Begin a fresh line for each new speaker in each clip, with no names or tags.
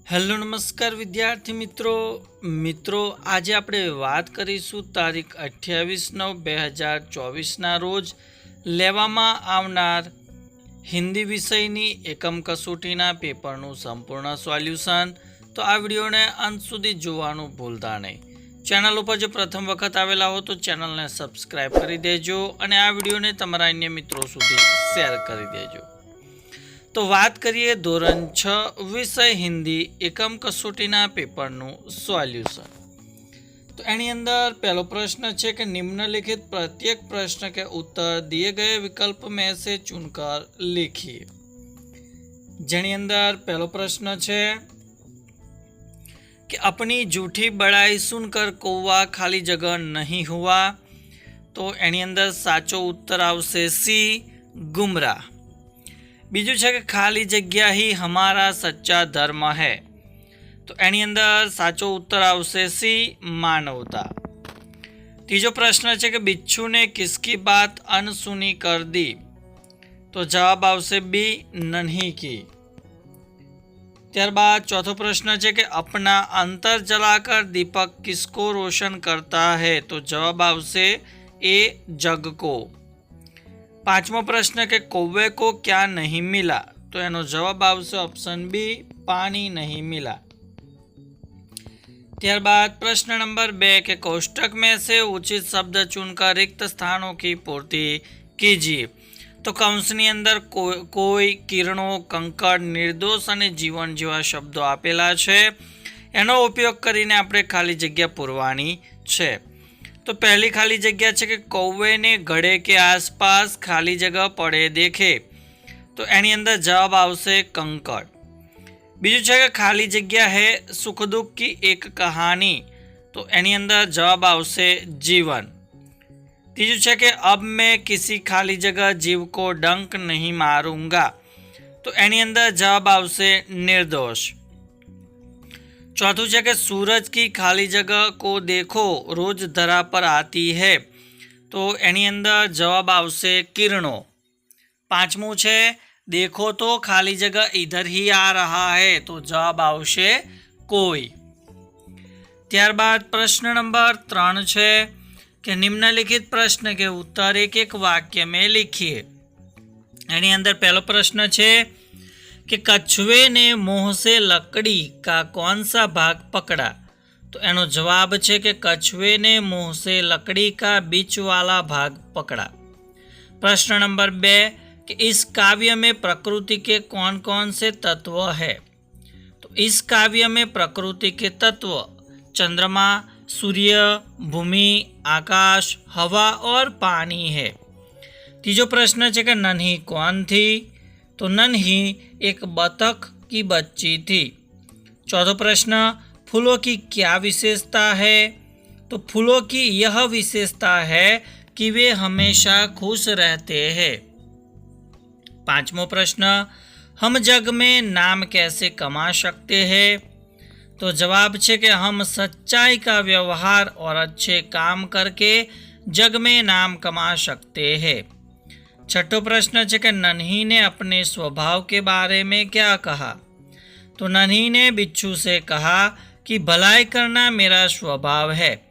Hello નમસ્કાર વિદ્યાર્થી મિત્રો આજે આપણે વાત કરીશું તારીખ 28/9/2024ના રોજ લેવામાં આવનાર હિન્દી વિષયની એકમ કસોટીના પેપરનું સંપૂર્ણ સોલ્યુશન। તો આ વિડીયોને અંત સુધી જોવાનું ભૂલતા નહીં। ચેનલ ઉપર જો પ્રથમ વખત આવેલા હો તો ચેનલને સબસ્ક્રાઈબ કરી દેજો અને આ વિડીયોને તમારા અન્ય મિત્રો સુધી શેર કરી દેજો। તો વાત કરીએ ધોરણ 6 વિષય હિન્દી એકમ કસોટીના પેપરનું સોલ્યુશન। तो एनी अंदर पहला प्रश्न है कि निम्नलिखित प्रत्येक प्रश्न के उत्तर दिए गए विकल्प में से चुनकर लिखिए। जेनी अंदर पहला प्रश्न है कि अपनी झूठी बड़ाई सुनकर कौवा खाली जगह नहीं हुआ। तो एनी अंदर साचो उत्तर आवशे सी गुमराह। बीजू है कि खाली जग्या ही हमारा सच्चा धर्म है। तो एनी अंदर साचो उत्तर आवशे सी मानवता। तीजो प्रश्न है कि बिच्छू ने किसकी बात अनसुनी कर दी। तो जवाब आवशे बी नन्ही की। त्यारबाद चौथो प्रश्न है कि अपना अंतर जलाकर दीपक किसको रोशन करता है। तो जवाब आवशे ए जग को। पांचमो प्रश्न है कि कौवे को क्या नहीं मिला। तो एनो जवाब आवशे ऑप्शन बी पानी नहीं मिला। त्यारबाद प्रश्न नंबर 2 के कोष्टक में से उचित शब्द चुनकर रिक्त स्थानों की पूर्ति कीजिए। तो कंसनी अंदर कोई, किरणों, कंकड़, निर्दोष और जीवन जेवा शब्दों आपेला छे। एनो उपयोग करीने आपणे खाली जग्या पूरवानी छे। तो पहली खाली जग्या है कि कौवे ने घड़े के आसपास खाली जगह पड़े देखे। तो एनी अंदर जवाब आवशे कंकड़। बीजू है कि खाली जग्या है सुख दुख की एक कहानी। तो एनी अंदर जवाब आवशे जीवन। तीजू है कि अब मैं किसी खाली जगह जीव को डंक नहीं मारूंगा। तो एनी अंदर जवाब आवशे निर्दोष। चौथुं है कि सूरज की खाली जगह को देखो रोज धरा पर आती है। तो एनी अंदर जवाब आवशे किरणों। पांचमું है देखो तो खाली जगह इधर ही आ रहा है। तो जवाब आवशे कोई। त्यारबाद प्रश्न नंबर 3 है कि निम्नलिखित प्रश्न के उत्तर एक एक वाक्य में लिखिए। एनी अंदर पहला प्रश्न है कि कछुए ने मुंह से लकड़ी का कौन सा भाग पकड़ा। तो एनो जवाब है कि कछुए ने मुंह से लकड़ी का बीच वाला भाग पकड़ा। प्रश्न नंबर 2 कि इस काव्य में प्रकृति के कौन कौन से तत्व है। तो इस काव्य में प्रकृति के तत्व चंद्रमा, सूर्य, भूमि, आकाश, हवा और पानी है। तीजो प्रश्न है कि नन्ही कौन थी। तो नन्ही एक बतख की बच्ची थी। चौथा प्रश्न फूलों की क्या विशेषता है। तो फूलों की यह विशेषता है कि वे हमेशा खुश रहते हैं। पांचवा प्रश्न हम जग में नाम कैसे कमा सकते हैं। तो जवाब है कि हम सच्चाई का व्यवहार और अच्छे काम करके जग में नाम कमा सकते हैं। छठो प्रश्न है कि नन्ही ने अपने स्वभाव के बारे में क्या कहा। तो नन्ही ने बिच्छू से कहा कि भलाई करना मेरा स्वभाव है।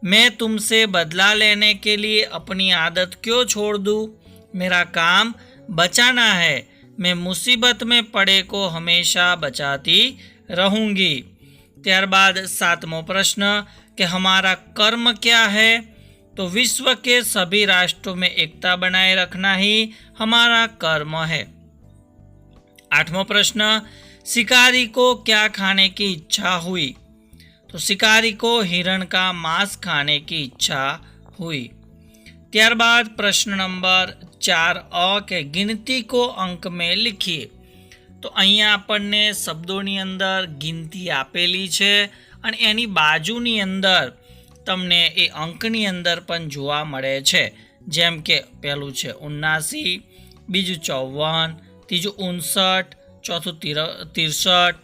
मैं तुमसे बदला लेने के लिए अपनी आदत क्यों छोड़ दूँ। मेरा काम बचाना है। मैं मुसीबत में पड़े को हमेशा बचाती रहूँगी। त्यारबाद सातवां प्रश्न कि हमारा कर्म क्या है। तो विश्व के सभी राष्ट्रों में एकता बनाए रखना ही हमारा कर्म है। आठवां प्रश्न शिकारी को क्या खाने की इच्छा हुई। तो शिकारी को हिरण का मांस खाने की इच्छा हुई। त्यारबाद प्रश्न नंबर 4 के गिनती को अंक में लिखिए। तो अहींया आपणने शब्दोनी अंदर गिनती आपेली छे अने एनी बाजुनी अंदर तमने ए अंकनी अंदर पण जोवा मळे छे। जेम के पहेलुं छे 79, बीजું 54, तीजुं 59, चौथुं 63,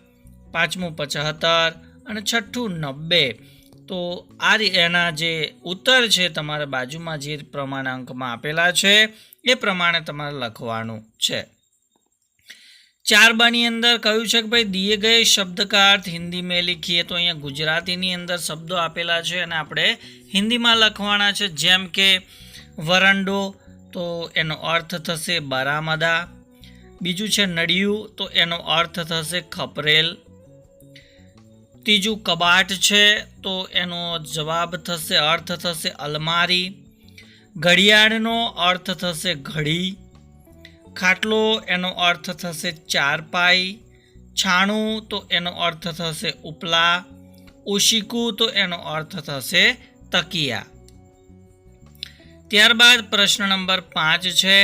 पांचमुं 75 અને છઠ્ઠું 90। तो आ एना जे उत्तर है तमारे बाजू में जे प्रमाणांक में आपेला है ए प्रमाणे तमारे लखवानुं छे। 4 अंदर कहूँ है कि भाई दिए गए शब्द का अर्थ हिंदी में लिखिए। तो अहीं गुजराती अंदर शब्दों आपेला है और आपणे हिंदी में लखवाना है। जेम के वरंडो तो एनो अर्थ थशे बरामदा। बीजू है नड़ियू तो एनो अर्थ थशे खपरेल। तीजू कबाट है तो एनो जवाब थशे अर्थ थशे अलमारी। घड़ियाळनो अर्थ थशे घड़ी। खाटलो एनो अर्थ थशे चारपाई। छाणु तो एनो अर्थ थशे उपला। ओशिकू तो एनो अर्थ थशे तकिया। त्यारबाद प्रश्न नंबर 5 है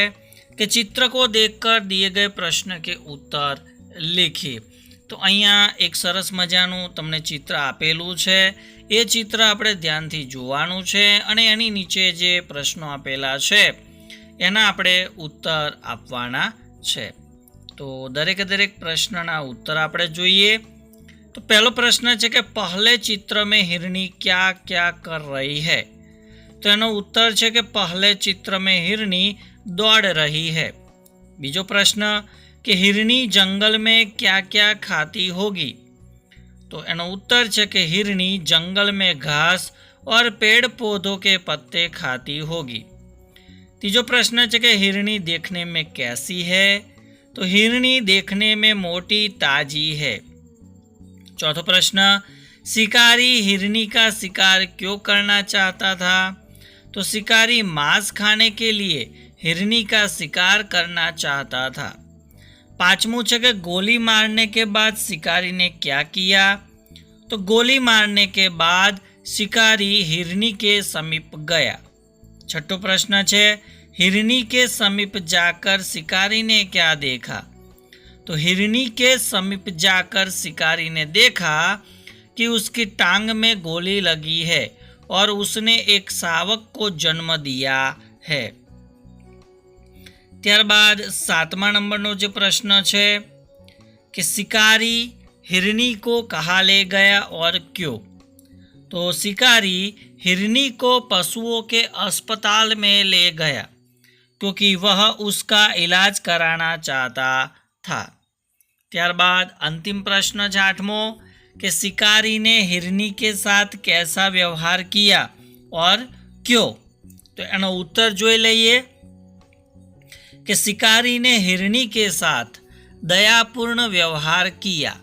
कि चित्र को देखकर दिए गए प्रश्न के उत्तर लिखिए। तो अहींया एक सरस मजानुं तमने चित्र आपेलुं छे। ए चित्र आपणे ध्यानथी जोवानुं छे अने एनी नीचे जे प्रश्नो आपेला छे एना आपणे उत्तर आपवाना छे। तो दरेके दरेक प्रश्नना उत्तर आपणे जोईए। तो पहलो प्रश्न है कि पहले चित्र में हिरणी क्या क्या कर रही है। तो एनो उत्तर है कि पहले चित्र में हिरणी दौड़ रही है। बीजो प्रश्न कि हिरणी जंगल में क्या क्या खाती होगी। तो एनो उत्तर है कि हिरणी जंगल में घास और पेड़ पौधों के पत्ते खाती होगी। तीजो प्रश्न है कि हिरणी देखने में कैसी है। तो हिरणी देखने में मोटी ताजी है। चौथो प्रश्न शिकारी हिरणी का शिकार क्यों करना चाहता था। तो शिकारी मांस खाने के लिए हिरणी का शिकार करना चाहता था। पांचमू है कि गोली मारने के बाद शिकारी ने क्या किया। तो गोली मारने के बाद शिकारी हिरणी के समीप गया। छठो प्रश्न है हिरणी के समीप जाकर शिकारी ने क्या देखा। तो हिरणी के समीप जाकर शिकारी ने देखा कि उसकी टांग में गोली लगी है और उसने एक शावक को जन्म दिया है। त्यारबाद 7मा नंबरनो जो प्रश्न है कि शिकारी हिरणी को कहाँ ले गया और क्यों। तो शिकारी हिरणी को पशुओं के अस्पताल में ले गया क्योंकि वह उसका इलाज कराना चाहता था। त्यारबाद अंतिम प्रश्न 8मो कि शिकारी ने हिरणी के साथ कैसा व्यवहार किया और क्यों। तो एनो उत्तर जोई लईए कि शिकारी ने हिरणी के साथ दयापूर्ण व्यवहार किया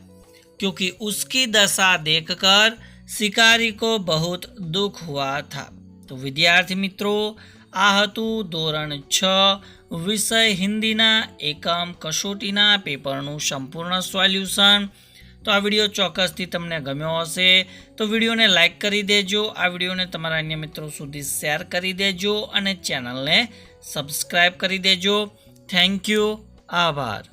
क्योंकि उसकी दशा देखकर शिकारी को बहुत दुख हुआ था। तो विद्यार्थी मित्रों आ हतुं धोरण 6 विषय हिंदीना एकम कसोटीना पेपरनुं संपूर्ण सोल्यूशन। तो आ विडियो चौक्कसथी तमने गम्यो हशे तो विडियो ने लाइक करी देजो। आ विडियो ने तमारा अन्य मित्रों सुधी शेर करी देजो अने चेनल ने सब्सक्राइब करी देजो। Thank you. आभार।